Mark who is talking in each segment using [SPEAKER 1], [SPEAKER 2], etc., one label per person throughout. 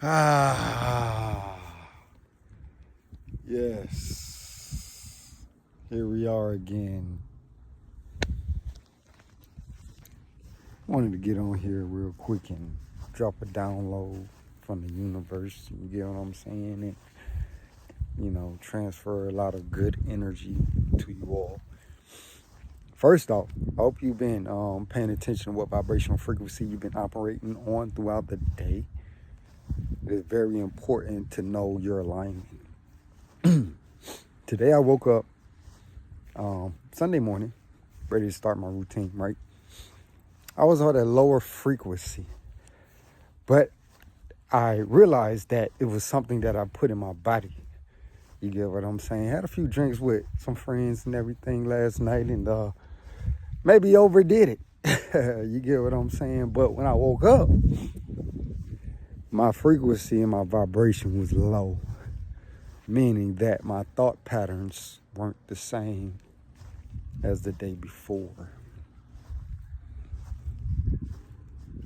[SPEAKER 1] Ah, yes. Here we are again. Wanted to get on here real quick and drop a download from the universe. You get what I'm saying? And, transfer a lot of good energy to you all. First off, I hope you've been paying attention to what vibrational frequency you've been operating on throughout the day. It is very important to know your alignment. Today I woke up Sunday morning, ready to start my routine, right? I was on a lower frequency, but I realized that it was something that I put in my body. You get what I'm saying? Had a few drinks with some friends and everything last night, and maybe overdid it. You get what I'm saying? But when I woke up, my frequency and my vibration was low, meaning that my thought patterns weren't the same as the day before.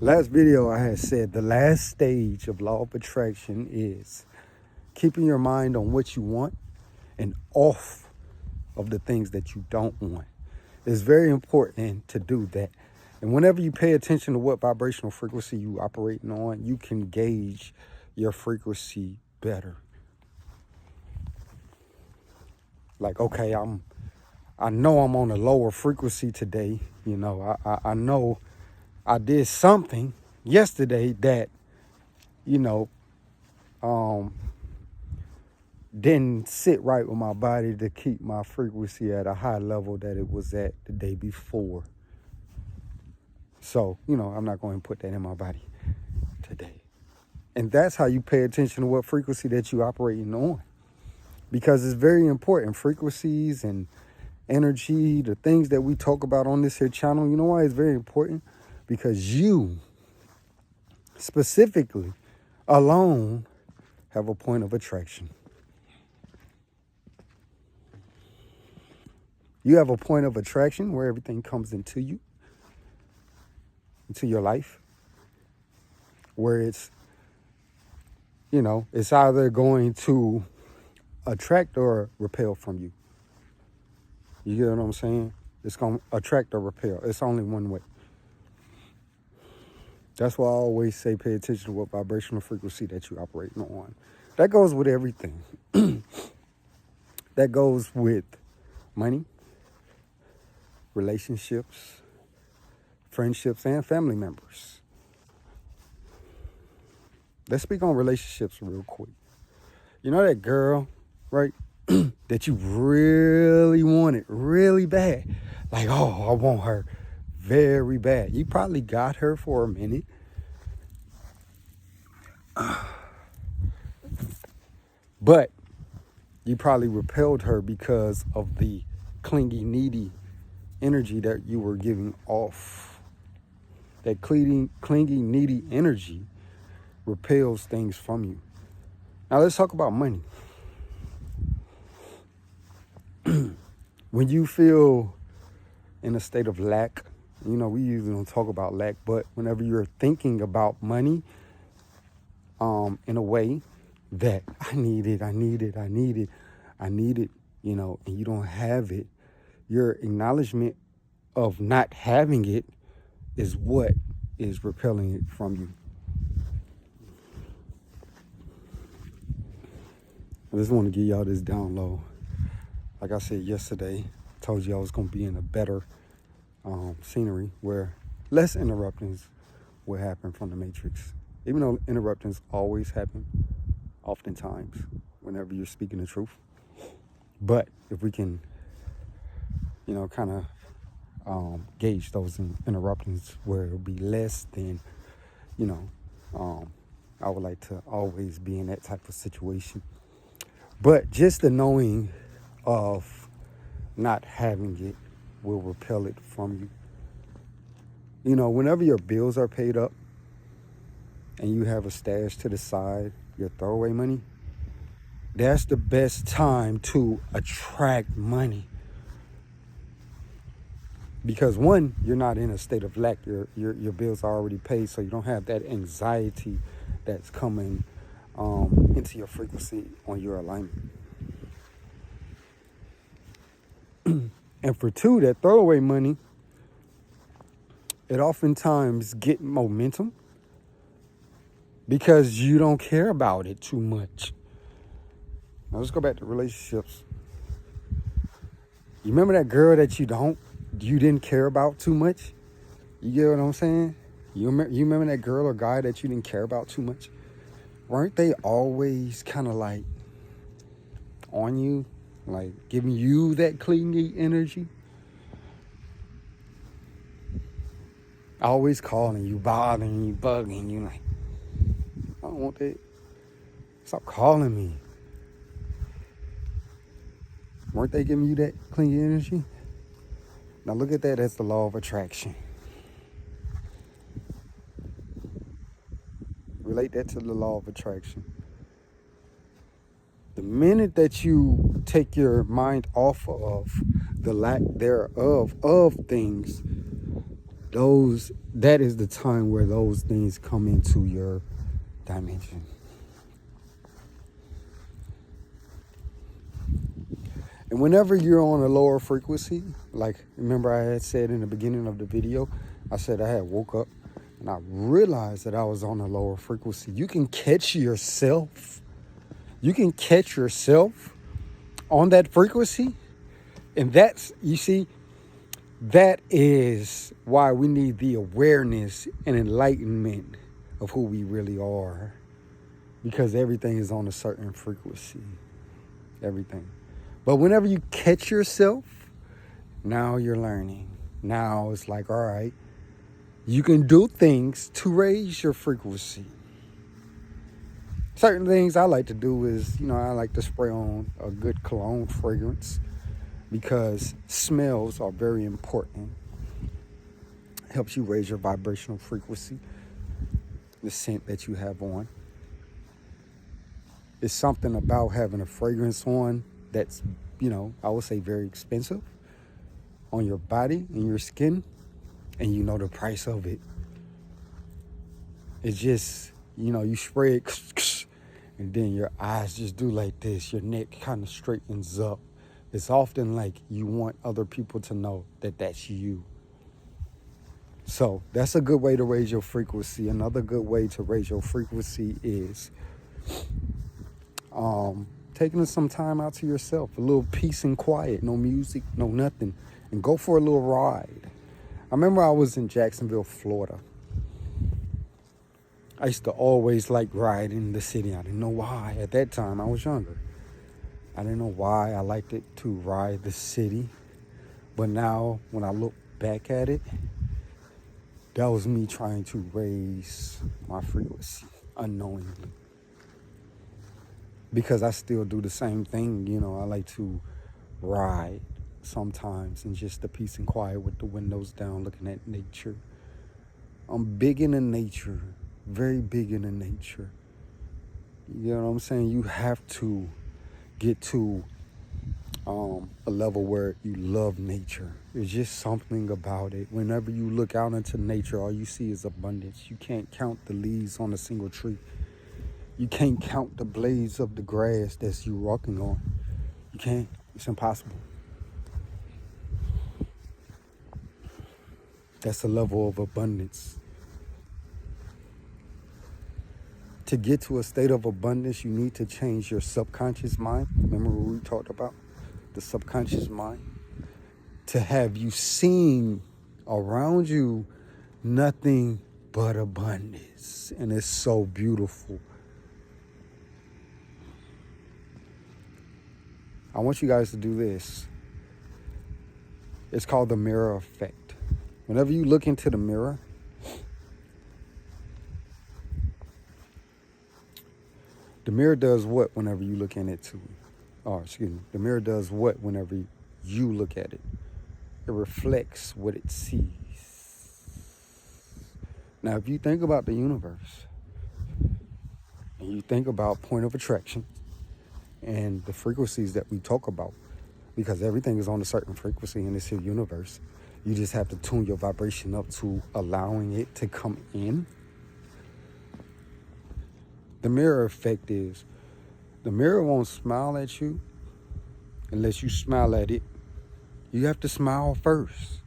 [SPEAKER 1] Last video I had said the last stage of law of attraction is keeping your mind on what you want and off of the things that you don't want. It's very important to do that. And whenever you pay attention to what vibrational frequency you operating on, you can gauge your frequency better. Like, okay, I know I'm on a lower frequency today. I know I did something yesterday that, didn't sit right with my body to keep my frequency at a high level that it was at the day before. So, I'm not going to put that in my body today. And that's how you pay attention to what frequency that you're operating on. Because it's very important. Frequencies and energy, the things that we talk about on this here channel, you know why it's very important? Because you, specifically, alone, have a point of attraction. You have a point of attraction where everything comes into you, into your life, where it's either going to attract or repel from you. You get what I'm saying? It's going to attract or repel. It's only one way. That's why I always say pay attention to what vibrational frequency that you're operating on. That goes with everything. That goes with money, relationships, friendships, and family members. Let's speak on relationships real quick. You know that girl, right, that you really wanted really bad? Like, oh, I want her very bad. You probably got her for a minute. But you probably repelled her because of the clingy, needy energy that you were giving off. That clingy, needy energy repels things from you. Now let's talk about money. When you feel in a state of lack, we usually don't talk about lack, but whenever you're thinking about money, in a way that I need it, and you don't have it, your acknowledgement of not having it is what is repelling it from you. I just want to give y'all this download. Like I said yesterday, told you I was going to be in a better scenery where less interruptions will happen from the Matrix. Even though interruptions always happen, oftentimes, whenever you're speaking the truth. But if we can, kind of gauge those interruptions where it'll be less, then, I would like to always be in that type of situation. But just the knowing of not having it will repel it from you. Whenever your bills are paid up and you have a stash to the side, your throwaway money, that's the best time to attract money. Because one, you're not in a state of lack. Your bills are already paid, so you don't have that anxiety that's coming into your frequency on your alignment. And for two, that throwaway money, it oftentimes get momentum because you don't care about it too much. Now let's go back to relationships. You remember that girl that you didn't care about too much? You get what I'm saying? You remember that girl or guy that you didn't care about too much? Weren't they always kind of like on you? Like giving you that clingy energy? Always calling you, bothering you, bugging you. Like, I don't want that. Stop calling me. Weren't they giving you that clingy energy? Now look at that as the law of attraction. Relate that to the law of attraction. The minute that you take your mind off of the lack thereof of things, that is the time where those things come into your dimension. And whenever you're on a lower frequency, like remember I had said in the beginning of the video, I said I had woke up and I realized that I was on a lower frequency. You can catch yourself. You can catch yourself on that frequency. And that's, you see, that is why we need the awareness and enlightenment of who we really are. Because everything is on a certain frequency. Everything. But whenever you catch yourself, now you're learning. Now it's like, all right, you can do things to raise your frequency. Certain things I like to do is, I like to spray on a good cologne fragrance because smells are very important. It helps you raise your vibrational frequency, the scent that you have on. It's something about having a fragrance on that's, I would say very expensive on your body and your skin, and you know the price of it. It's just, you spray it, and then your eyes just do like this. Your neck kind of straightens up. It's often like you want other people to know that that's you. So that's a good way to raise your frequency. Another good way to raise your frequency is taking some time out to yourself, a little peace and quiet, no music, no nothing, and go for a little ride. I remember I was in Jacksonville, Florida. I used to always like riding the city. I didn't know why. At that time, I was younger. I didn't know why I liked it to ride the city. But now, when I look back at it, that was me trying to raise my frequency unknowingly. Because I still do the same thing, I like to ride sometimes and just the peace and quiet with the windows down looking at nature. I'm big into nature, very big into nature. You know what I'm saying? You have to get to a level where you love nature. There's just something about it. Whenever you look out into nature, all you see is abundance. You can't count the leaves on a single tree. You can't count the blades of the grass that's you walking on. You can't. It's impossible. That's a level of abundance. To get to a state of abundance, you need to change your subconscious mind. Remember what we talked about? The subconscious mind. To have you seeing around you nothing but abundance. And it's so beautiful. I want you guys to do this. It's called the mirror effect. Whenever you look into the mirror, the mirror does what whenever you look in it too? The mirror does what whenever you look at it? It reflects what it sees. Now, if you think about the universe, and you think about point of attraction, and the frequencies that we talk about, because everything is on a certain frequency in this universe. You just have to tune your vibration up to allowing it to come in. The mirror effect is the mirror won't smile at you unless you smile at it. You have to smile first.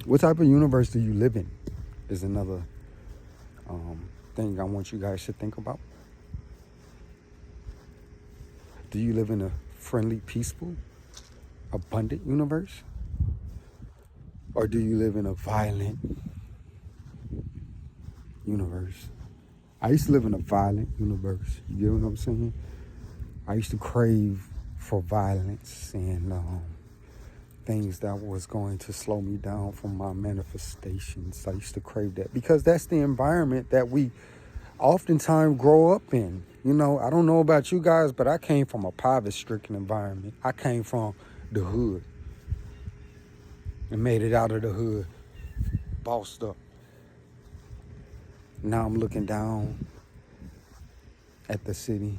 [SPEAKER 1] What type of universe do you live in is another thing I want you guys to think about. Do you live in a friendly, peaceful, abundant universe? Or do you live in a violent universe? I used to live in a violent universe. You get what I'm saying? I used to crave for violence and things that was going to slow me down from my manifestations. I used to crave that because that's the environment that we oftentimes grow up in. You know, I don't know about you guys, but I came from a poverty-stricken environment. I came from the hood and made it out of the hood, bossed up. Now I'm looking down at the city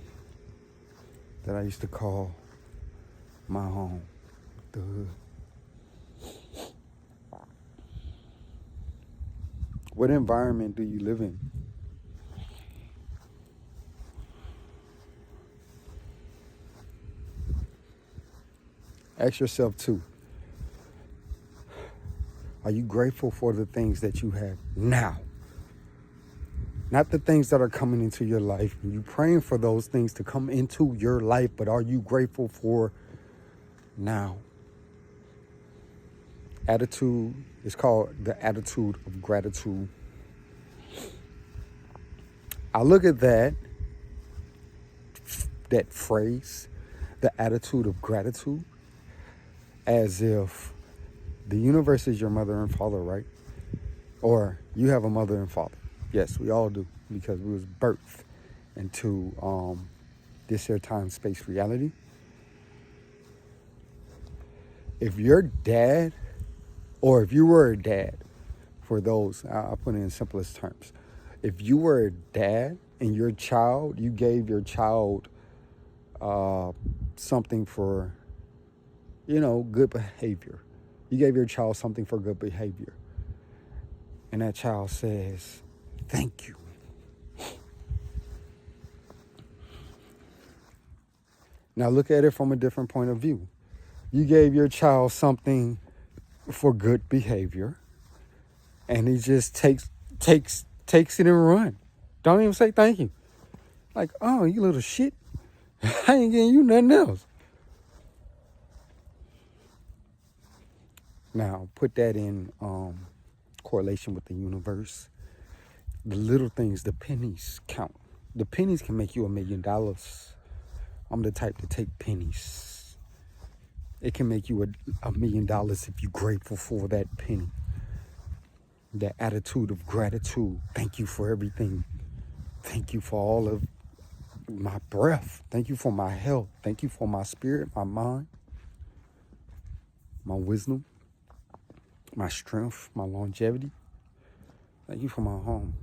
[SPEAKER 1] that I used to call my home, the hood. What environment do you live in? Ask yourself too, are you grateful for the things that you have now? Not the things that are coming into your life. You're praying for those things to come into your life, but are you grateful for now? Attitude is called the attitude of gratitude. I look at that phrase, the attitude of gratitude, as if the universe is your mother and father, right? Or you have a mother and father. Yes, we all do, because we was birthed into this here time, space reality. If your dad, or if you were a dad, for those, I'll put it in simplest terms. If you were a dad and your child, you gave your child something for, good behavior. You gave your child something for good behavior. And that child says, thank you. Now look at it from a different point of view. You gave your child something for good behavior, and he just takes it and run. Don't even say thank you. Like, oh, you little shit. I ain't getting you nothing else. Now put that in correlation with the universe. The little things, the pennies count. The pennies can make you $1 million. I'm the type to take pennies. It can make you $1 million if you're grateful for that penny. That attitude of gratitude. Thank you for everything. Thank you for all of my breath. Thank you for my health. Thank you for my spirit, my mind, my wisdom, my strength, my longevity. Thank you for my home.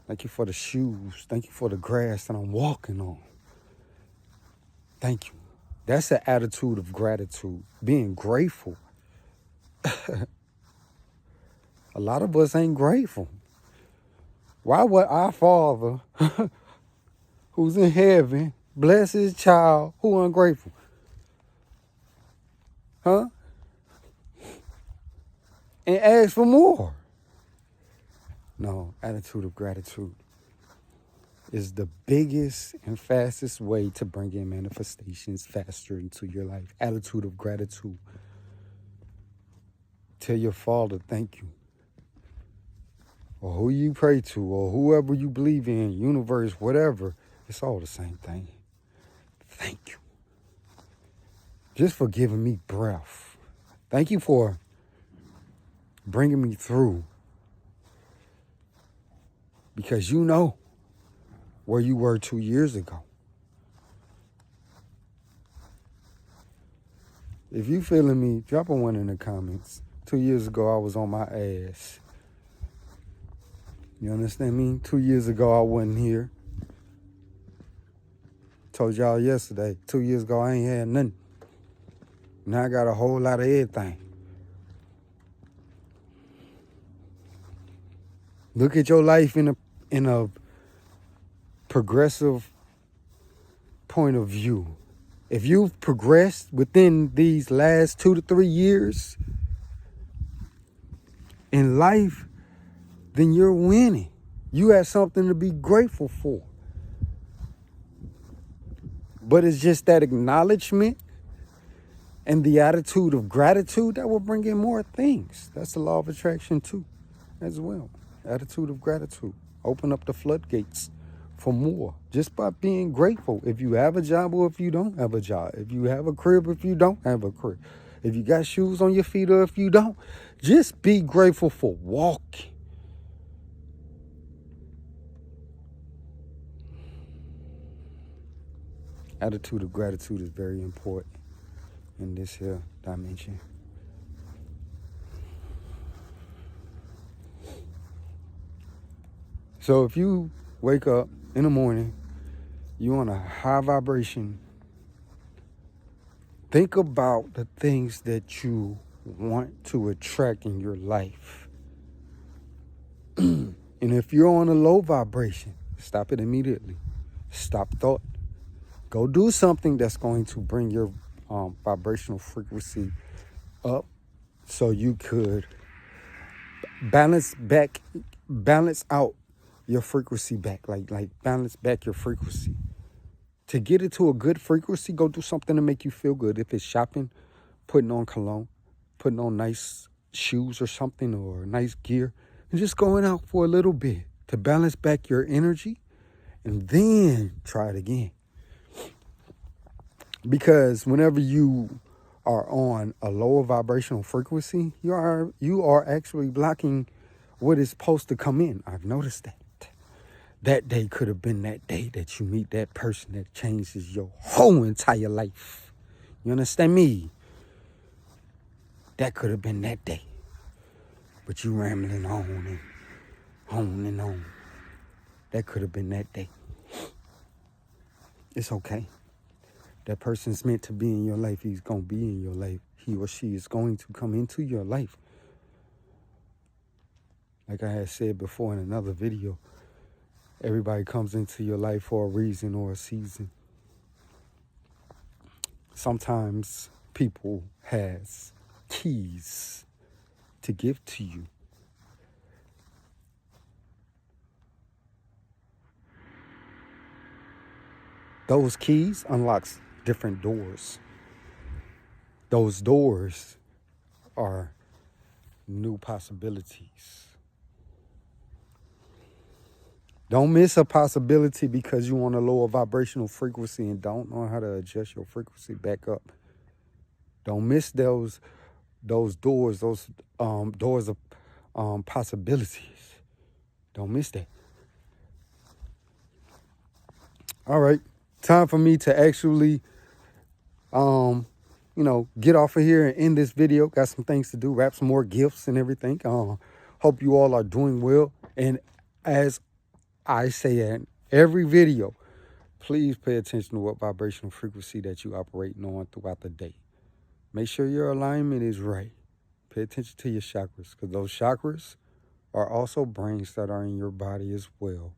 [SPEAKER 1] Thank you for the shoes. Thank you for the grass that I'm walking on. Thank you. That's the attitude of gratitude. Being grateful. A lot of us ain't grateful. Why would our Father, who's in heaven, bless his child who ungrateful? Huh? And ask for more. No, attitude of gratitude is the biggest and fastest way to bring in manifestations faster into your life. Attitude of gratitude. Tell your Father thank you. Or who you pray to, or whoever you believe in, universe, whatever. It's all the same thing. Thank you. Just for giving me breath. Thank you for bringing me through. Because you know where you were 2 years ago. If you feeling me, drop a 1 in the comments. 2 years ago, I was on my ass. You understand me? 2 years ago, I wasn't here. Told y'all yesterday, 2 years ago, I ain't had nothing. Now I got a whole lot of everything. Look at your life in a progressive point of view. If you've progressed within these last 2 to 3 years in life, then you're winning. You have something to be grateful for. But it's just that acknowledgement and the attitude of gratitude that will bring in more things. That's the law of attraction too, as well. Attitude of gratitude. Open up the floodgates for more just by being grateful. If you have a job or if you don't have a job. If you have a crib or if you don't have a crib. If you got shoes on your feet or if you don't. Just be grateful for walking. Attitude of gratitude is very important in this here dimension. So if you wake up in the morning, you on a high vibration, think about the things that you want to attract in your life. And if you're on a low vibration, stop it immediately. Stop thought. Go do something that's going to bring your vibrational frequency up so you could balance out your frequency back, like balance back your frequency. To get it to a good frequency, go do something to make you feel good. If it's shopping, putting on cologne, putting on nice shoes or something, or nice gear, and just going out for a little bit to balance back your energy, and then try it again. Because whenever you are on a lower vibrational frequency, you are actually blocking what is supposed to come in. I've noticed that. That day could have been that day that you meet that person that changes your whole entire life. You understand me? That could have been that day. But you rambling on and on. That could have been that day. It's okay. That person's meant to be in your life. He's going to be in your life. He or she is going to come into your life. Like I had said before in another video, everybody comes into your life for a reason or a season. Sometimes people has keys to give to you. Those keys unlocks different doors. Those doors are new possibilities. Don't miss a possibility because you want a lower vibrational frequency and don't know how to adjust your frequency back up. Don't miss those doors, doors of possibilities. Don't miss that. All right. Time for me to actually, get off of here and end this video. Got some things to do, wrap some more gifts and everything. Hope you all are doing well. And as I say in every video, please pay attention to what vibrational frequency that you operating on throughout the day. Make sure your alignment is right. Pay attention to your chakras, because those chakras are also brains that are in your body as well.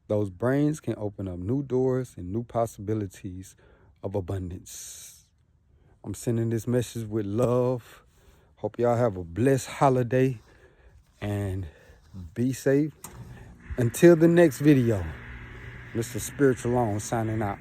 [SPEAKER 1] Those brains can open up new doors and new possibilities of abundance. I'm sending this message with love. Hope y'all have a blessed holiday and be safe. Until the next video, Mr. Spiritual On signing out.